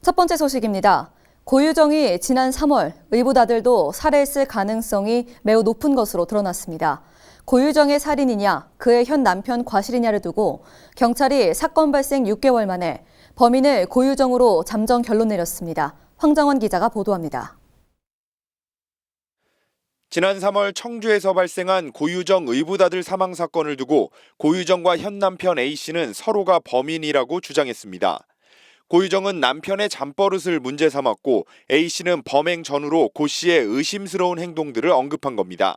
첫 번째 소식입니다. 고유정이 지난 3월 의붓 아들도 살해했을 가능성이 매우 높은 것으로 드러났습니다. 고유정의 살인이냐, 그의 현 남편 과실이냐를 두고 경찰이 사건 발생 6개월 만에 범인을 고유정으로 잠정 결론 내렸습니다. 황정원 기자가 보도합니다. 지난 3월 청주에서 발생한 고유정 의붓 아들 사망 사건을 두고 고유정과 현 남편 A씨는 서로가 범인이라고 주장했습니다. 고유정은 남편의 잠버릇을 문제 삼았고 A씨는 범행 전후로 고 씨의 의심스러운 행동들을 언급한 겁니다.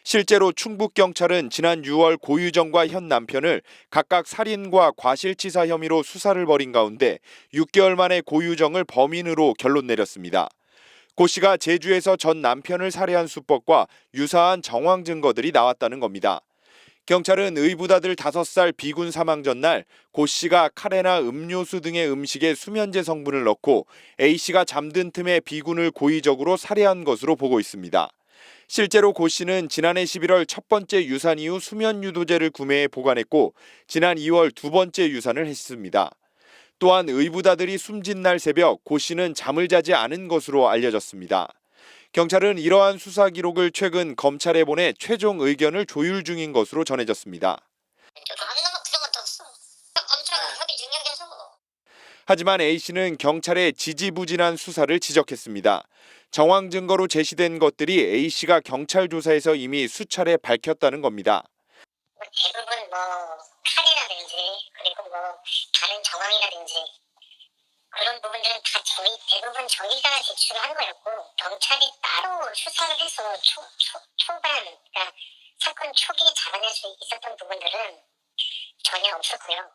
실제로 충북경찰은 지난 6월 고유정과 현 남편을 각각 살인과 과실치사 혐의로 수사를 벌인 가운데 6개월 만에 고유정을 범인으로 결론 내렸습니다. 고 씨가 제주에서 전 남편을 살해한 수법과 유사한 정황 증거들이 나왔다는 겁니다. 경찰은 의붓 아들 5살 비군 사망 전날 고 씨가 카레나 음료수 등의 음식에 수면제 성분을 넣고 A씨가 잠든 틈에 비군을 고의적으로 살해한 것으로 보고 있습니다. 실제로 고 씨는 지난해 11월 첫 번째 유산 이후 수면 유도제를 구매해 보관했고 지난 2월 두 번째 유산을 했습니다. 또한 의붓 아들이 숨진 날 새벽 고 씨는 잠을 자지 않은 것으로 알려졌습니다. 경찰은 이러한 수사 기록을 최근 검찰에 보내 최종 의견을 조율 중인 것으로 전해졌습니다. 하지만 A씨는 경찰의 지지부진한 수사를 지적했습니다. 정황 증거로 제시된 것들이 A씨가 경찰 조사에서 이미 수차례 밝혔다는 겁니다. 대부분 칼이라든지 그리고 다른 정황이라든지 그런 부분들은 다 대부분 저희가 제출한 거였고 경찰이 따로 수사를 해서 초반 그러니까 사건 초기에 잡아낼 수 있었던 부분들은 전혀 없었고요.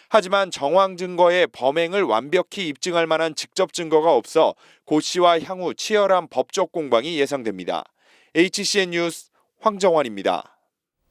하지만 정황 증거에 범행을 완벽히 입증할 만한 직접 증거가 없어 고 씨와 향후 치열한 법적 공방이 예상됩니다. HCN 뉴스 황정환입니다.